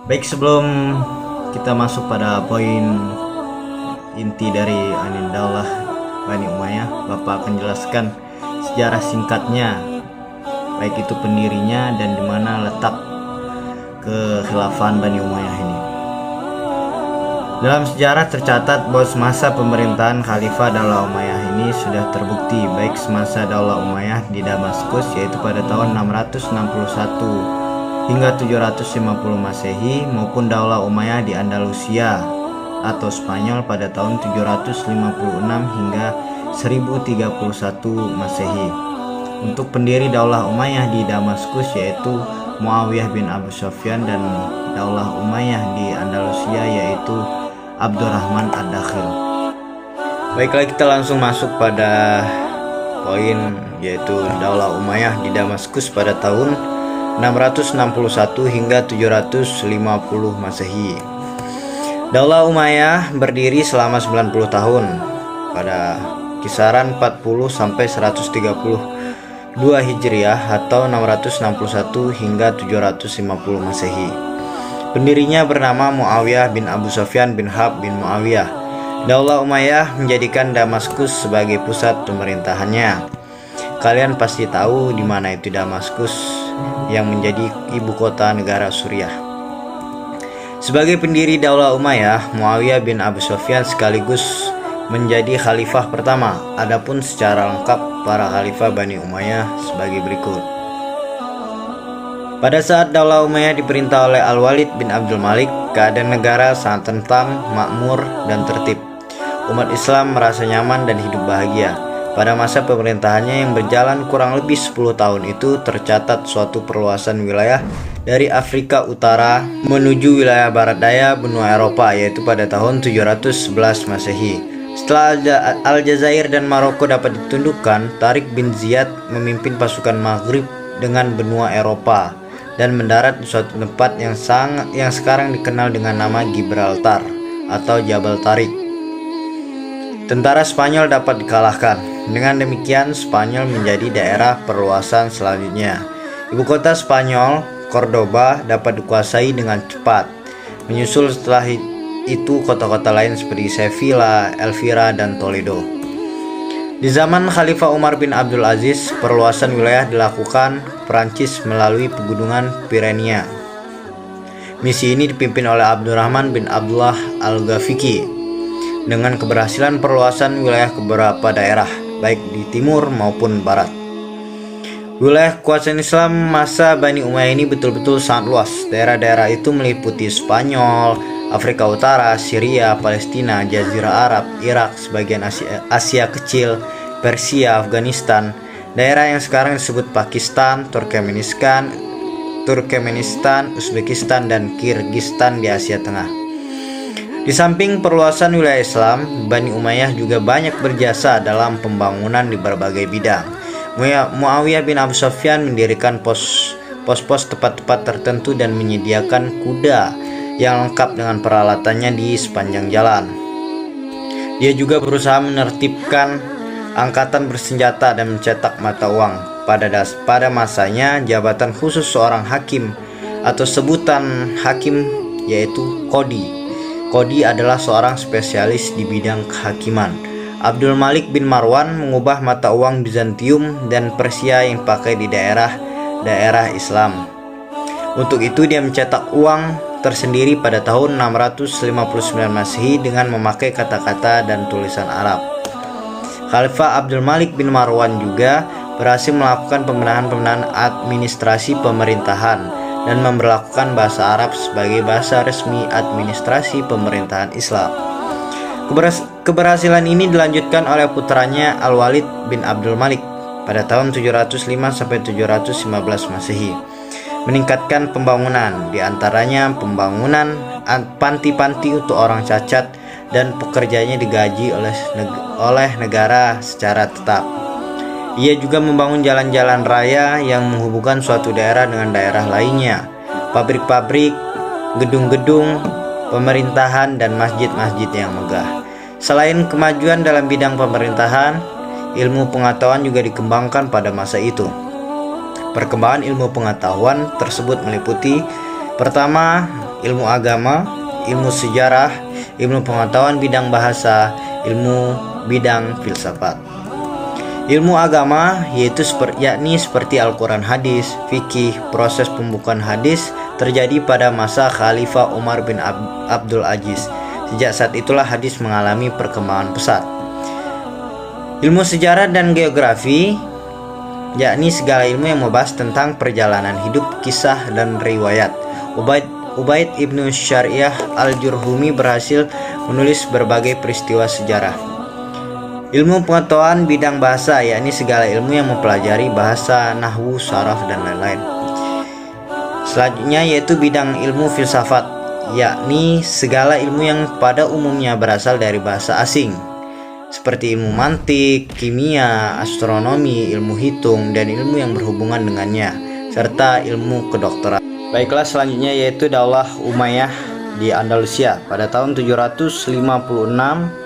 Baik, sebelum kita masuk pada poin inti dari Daulah Bani Umayyah, Bapak akan jelaskan sejarah singkatnya, baik itu pendirinya dan di mana letak kekhilafan Bani Umayyah ini. Dalam sejarah tercatat bahwa semasa pemerintahan Khalifah Daulah Umayyah ini sudah terbukti baik semasa Daulah Umayyah di Damaskus, yaitu pada tahun 661 hingga 750 Masehi, maupun Daulah Umayyah di Andalusia atau Spanyol pada tahun 756 hingga 1031 Masehi. Untuk pendiri Daulah Umayyah di Damaskus yaitu Muawiyah bin Abu Sufyan, dan Daulah Umayyah di Andalusia yaitu Abdurrahman Ad-Dakhil. Baiklah, kita langsung masuk pada poin, yaitu Daulah Umayyah di Damaskus pada tahun 661 hingga 750 Masehi. Daulah Umayyah berdiri selama 90 tahun pada kisaran 40 sampai 132 Hijriah atau 661 hingga 750 Masehi. Pendirinya bernama Muawiyah bin Abu Sufyan bin Harb bin Muawiyah. Daulah Umayyah menjadikan Damaskus sebagai pusat pemerintahannya. Kalian pasti tahu di mana itu Damaskus, yang menjadi ibu kota negara Suriah. Sebagai pendiri Daulah Umayyah, Muawiyah bin Abu Sufyan sekaligus menjadi khalifah pertama. Adapun secara lengkap para khalifah Bani Umayyah sebagai berikut. Pada saat Daulah Umayyah diperintah oleh Al-Walid bin Abdul Malik, keadaan negara sangat tentram, makmur, dan tertib. Umat Islam merasa nyaman dan hidup bahagia. Pada masa pemerintahannya yang berjalan kurang lebih 10 tahun itu, tercatat suatu perluasan wilayah dari Afrika Utara menuju wilayah barat daya benua Eropa, yaitu pada tahun 711 Masehi. Setelah Aljazair dan Maroko dapat ditundukkan, Tariq bin Ziyad memimpin pasukan Maghrib dengan benua Eropa dan mendarat di suatu tempat yang sekarang dikenal dengan nama Gibraltar atau Jabal Tariq. Tentara Spanyol dapat dikalahkan. Dengan demikian, Spanyol menjadi daerah perluasan selanjutnya. Ibu kota Spanyol, Cordoba, dapat dikuasai dengan cepat. Menyusul setelah itu kota-kota lain seperti Sevilla, Elvira, dan Toledo. Di zaman Khalifah Umar bin Abdul Aziz, perluasan wilayah dilakukan Prancis melalui pegunungan Pirenia. Misi ini dipimpin oleh Abdurrahman bin Abdullah Al-Ghafiqi. Dengan keberhasilan perluasan wilayah ke beberapa daerah, baik di timur maupun barat. Wilayah kekuasaan Islam masa Bani Umayyah ini betul-betul sangat luas. Daerah-daerah itu meliputi Spanyol, Afrika Utara, Syria, Palestina, Jazirah Arab, Irak, sebagian Asia Kecil, Persia, Afghanistan, daerah yang sekarang disebut Pakistan, Turkmenistan, Uzbekistan, dan Kirgistan di Asia Tengah. Di samping perluasan wilayah Islam, Bani Umayyah juga banyak berjasa dalam pembangunan di berbagai bidang. Muawiyah bin Abu Sufyan mendirikan pos-pos tempat-tempat tertentu dan menyediakan kuda yang lengkap dengan peralatannya di sepanjang jalan. Dia juga berusaha menertibkan angkatan bersenjata dan mencetak mata uang. Pada masanya, jabatan khusus seorang hakim atau sebutan hakim yaitu Qadi. Qadi adalah seorang spesialis di bidang kehakiman. Abdul Malik bin Marwan mengubah mata uang Bizantium dan Persia yang dipakai di daerah Islam. Untuk itu dia mencetak uang tersendiri pada tahun 659 Masehi dengan memakai kata-kata dan tulisan Arab. Khalifah Abdul Malik bin Marwan juga berhasil melakukan pembenahan administrasi pemerintahan dan memberlakukan bahasa Arab sebagai bahasa resmi administrasi pemerintahan Islam. Keberhasilan ini dilanjutkan oleh putranya Al-Walid bin Abdul Malik pada tahun 705 sampai 715 Masehi. Meningkatkan pembangunan, diantaranya pembangunan panti-panti untuk orang cacat dan pekerjanya digaji oleh negara secara tetap. Ia juga membangun jalan-jalan raya yang menghubungkan suatu daerah dengan daerah lainnya, pabrik-pabrik, gedung-gedung pemerintahan, dan masjid-masjid yang megah. Selain kemajuan dalam bidang pemerintahan, ilmu pengetahuan juga dikembangkan pada masa itu. Perkembangan ilmu pengetahuan tersebut meliputi pertama, ilmu agama, ilmu sejarah, ilmu pengetahuan bidang bahasa, ilmu bidang filsafat. Ilmu agama yakni seperti Al-Quran, hadis, fikih. Proses pembukaan hadis terjadi pada masa Khalifah Umar bin Abdul Aziz. Sejak saat itulah hadis mengalami perkembangan pesat. Ilmu sejarah dan geografi yakni segala ilmu yang membahas tentang perjalanan hidup, kisah, dan riwayat. Ubaid ibnu Syariah al-Jurhumi berhasil menulis berbagai peristiwa sejarah. Ilmu pengetahuan bidang bahasa yakni segala ilmu yang mempelajari bahasa, nahwu, saraf, dan lain-lain. Selanjutnya yaitu bidang ilmu filsafat, yakni segala ilmu yang pada umumnya berasal dari bahasa asing, seperti ilmu mantik, kimia, astronomi, ilmu hitung, dan ilmu yang berhubungan dengannya, serta ilmu kedokteran. Baiklah, selanjutnya yaitu Daulah Umayyah di Andalusia pada tahun 756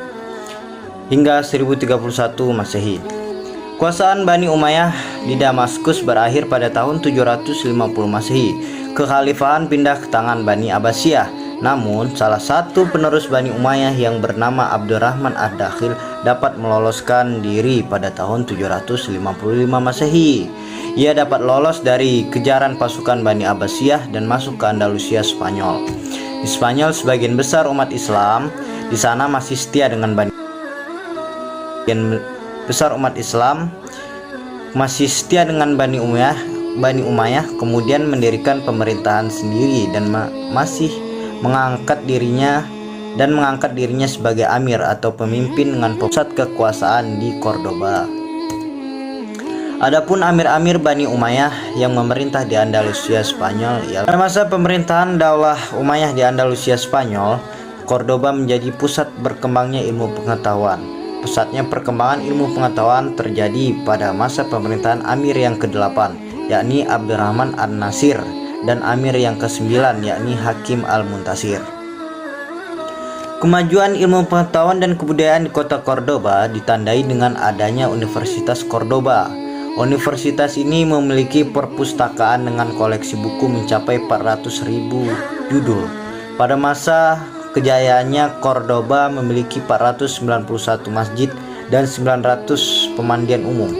hingga 1031 Masehi. Kuasaan Bani Umayyah di Damaskus berakhir pada tahun 750 Masehi. Kekhalifahan pindah ke tangan Bani Abbasiyah. Namun, salah satu penerus Bani Umayyah yang bernama Abdurrahman ad-Dakhil dapat meloloskan diri pada tahun 755 Masehi. Ia dapat lolos dari kejaran pasukan Bani Abbasiyah dan masuk ke Andalusia, Spanyol. Di Spanyol, sebagian besar umat Islam di sana masih setia dengan Bani Umayyah, kemudian mendirikan pemerintahan sendiri dan masih mengangkat dirinya sebagai amir atau pemimpin dengan pusat kekuasaan di Cordoba. Adapun amir-amir Bani Umayyah yang memerintah di Andalusia, Spanyol ialah pada masa pemerintahan Daulah Umayyah di Andalusia, Spanyol, Cordoba menjadi pusat berkembangnya ilmu pengetahuan. Pusatnya perkembangan ilmu pengetahuan terjadi pada masa pemerintahan Amir yang ke-8, yakni Abdurrahman an-Nasir, dan Amir yang ke-9, yakni Hakim al-Muntasir. Kemajuan ilmu pengetahuan dan kebudayaan di kota Cordoba ditandai dengan adanya Universitas Cordoba. Universitas ini memiliki perpustakaan dengan koleksi buku mencapai 400.000 judul. Pada masa kejayaannya, Cordoba memiliki 491 masjid dan 900 pemandian umum.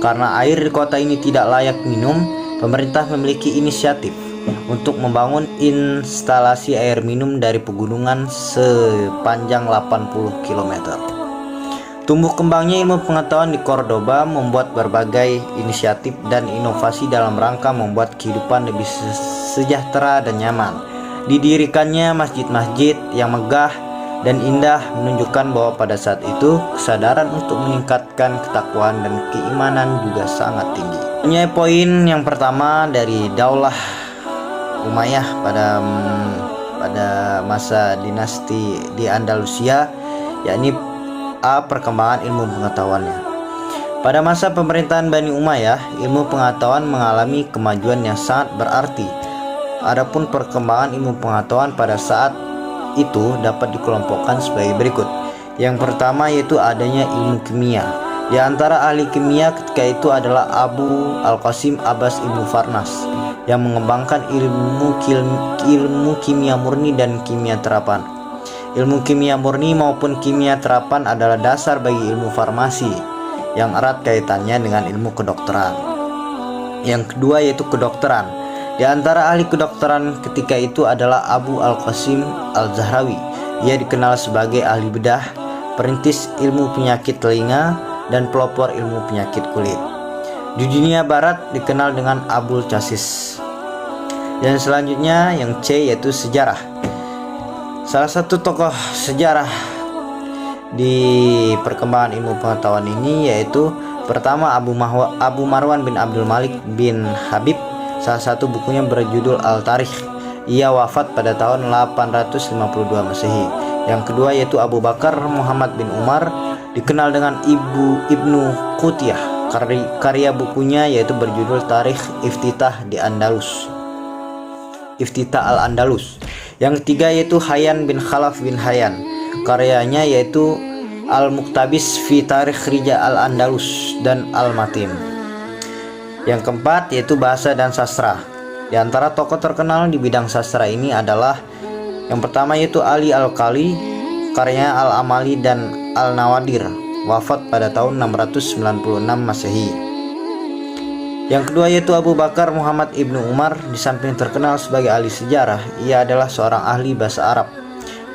Karena air di kota ini tidak layak minum, pemerintah memiliki inisiatif untuk membangun instalasi air minum dari pegunungan sepanjang 80 km. Tumbuh kembangnya ilmu pengetahuan di Cordoba membuat berbagai inisiatif dan inovasi dalam rangka membuat kehidupan lebih sejahtera dan nyaman. Didirikannya masjid-masjid yang megah dan indah menunjukkan bahwa pada saat itu kesadaran untuk meningkatkan ketakwaan dan keimanan juga sangat tinggi. Ini poin yang pertama dari Daulah Umayyah pada masa dinasti di Andalusia, yakni perkembangan ilmu pengetahuannya. Pada masa pemerintahan Bani Umayyah, ilmu pengetahuan mengalami kemajuan yang sangat berarti. Adapun perkembangan ilmu pengetahuan pada saat itu dapat dikelompokkan sebagai berikut. Yang pertama yaitu adanya ilmu kimia. Di antara ahli kimia ketika itu adalah Abu Al-Qasim Abbas Ibnu Farnas yang mengembangkan ilmu kimia murni dan kimia terapan. Ilmu kimia murni maupun kimia terapan adalah dasar bagi ilmu farmasi yang erat kaitannya dengan ilmu kedokteran. Yang kedua yaitu kedokteran. Di antara ahli kedokteran ketika itu adalah Abu Al-Qasim Al-Zahrawi. Ia dikenal sebagai ahli bedah, perintis ilmu penyakit telinga, dan pelopor ilmu penyakit kulit. Di dunia barat dikenal dengan Abul Chasis. Dan selanjutnya yang C yaitu sejarah. Salah satu tokoh sejarah di perkembangan ilmu pengetahuan ini yaitu pertama Abu Marwan bin Abdul Malik bin Habib. Salah satu bukunya berjudul Al-Tarikh. Ia wafat pada tahun 852 Masehi. Yang kedua yaitu Abu Bakar Muhammad bin Umar, dikenal dengan Ibnu Qutiyah. Karya bukunya yaitu berjudul Tarikh Iftitah al-Andalus. Yang ketiga yaitu Hayyan bin Khalaf bin Hayyan. Karyanya yaitu Al-Muktabis fi Tarikh Rija al-Andalus dan Al-Matim. Yang keempat yaitu bahasa dan sastra. Di antara tokoh terkenal di bidang sastra ini adalah yang pertama yaitu Ali Al-Kali, karyanya Al-Amali dan Al-Nawadir, wafat pada tahun 696 Masehi. Yang kedua yaitu Abu Bakar Muhammad Ibnu Umar. Di samping terkenal sebagai ahli sejarah, ia adalah seorang ahli bahasa Arab,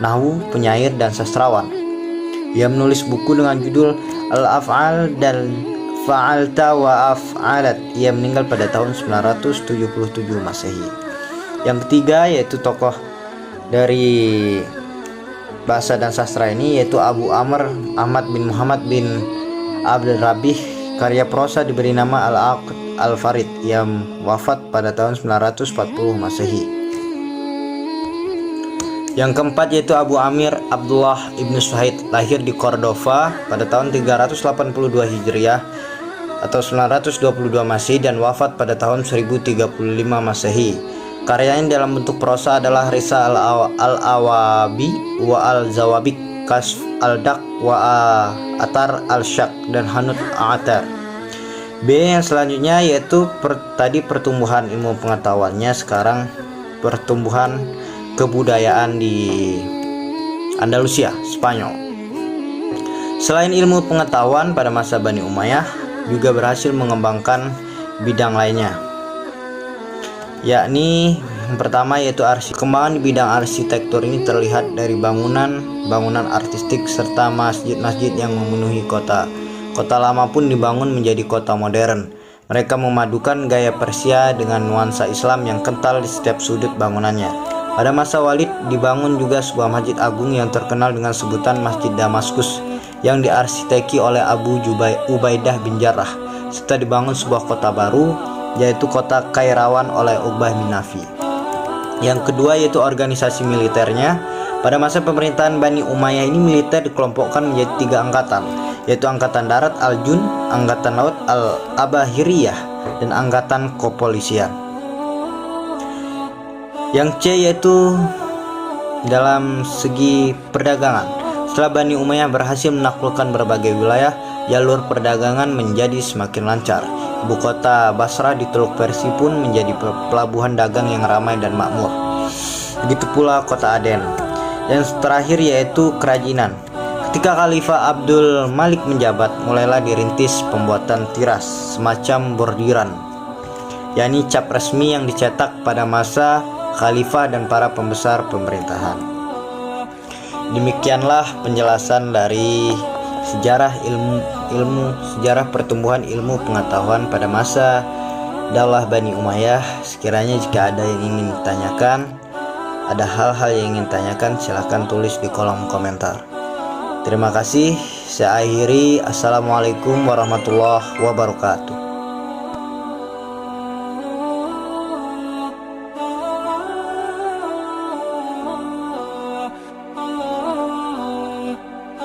nahwu, penyair, dan sastrawan. Ia menulis buku dengan judul Al-Af'al dan Fa'alta wa Af'alat. Ia meninggal pada tahun 977 Masehi. Yang ketiga yaitu tokoh dari bahasa dan sastra ini yaitu Abu Amr Ahmad bin Muhammad bin Abdul Rabih. Karya prosa diberi nama Al-Aqd Al-Farid. Ia wafat pada tahun 940 Masehi. Yang keempat yaitu Abu Amir Abdullah Ibnu Suhaid, lahir di Cordova pada tahun 382 Hijriah atau 922 Masehi dan wafat pada tahun 1035 Masehi. Karyanya dalam bentuk prosa adalah Risa Al-Awabi wa Al-Zawabik, Kasf Al-Dak wa Atar Al-Syak, dan Hanud Atar. B yang selanjutnya yaitu tadi pertumbuhan ilmu pengetahuannya, sekarang pertumbuhan kebudayaan di Andalusia, Spanyol. Selain ilmu pengetahuan, pada masa Bani Umayyah juga berhasil mengembangkan bidang lainnya, yakni yang pertama yaitu kembangan di bidang arsitektur ini terlihat dari bangunan artistik serta masjid-masjid yang memenuhi kota. Kota lama pun dibangun menjadi kota modern. Mereka memadukan gaya Persia dengan nuansa Islam yang kental di setiap sudut bangunannya. Pada masa Walid dibangun juga sebuah masjid agung yang terkenal dengan sebutan Masjid Damaskus yang diarsiteki oleh Abu Ubaidah bin Jarrah, serta dibangun sebuah kota baru yaitu kota Kairawan oleh Uqbah bin Nafi. Yang kedua yaitu organisasi militernya. Pada masa pemerintahan Bani Umayyah ini militer dikelompokkan menjadi 3 angkatan, yaitu Angkatan Darat Al-Jun, Angkatan Laut Al-Abahiriyah, dan Angkatan Kepolisian. Yang C yaitu dalam segi perdagangan. Setelah Bani Umayyah berhasil menaklukkan berbagai wilayah, jalur perdagangan menjadi semakin lancar. Ibu kota Basrah di Teluk Persi pun menjadi pelabuhan dagang yang ramai dan makmur. Begitu pula kota Aden. Yang terakhir yaitu kerajinan. Ketika Khalifah Abdul Malik menjabat, mulailah dirintis pembuatan tiras semacam bordiran, yakni cap resmi yang dicetak pada masa khalifah dan para pembesar pemerintahan. Demikianlah penjelasan dari sejarah sejarah pertumbuhan ilmu pengetahuan pada masa Daulah Bani Umayyah. Sekiranya jika ada yang ingin ditanyakan, ada hal-hal yang ingin tanyakan, silahkan tulis di kolom komentar. Terima kasih. Saya akhiri. Assalamualaikum warahmatullahi wabarakatuh.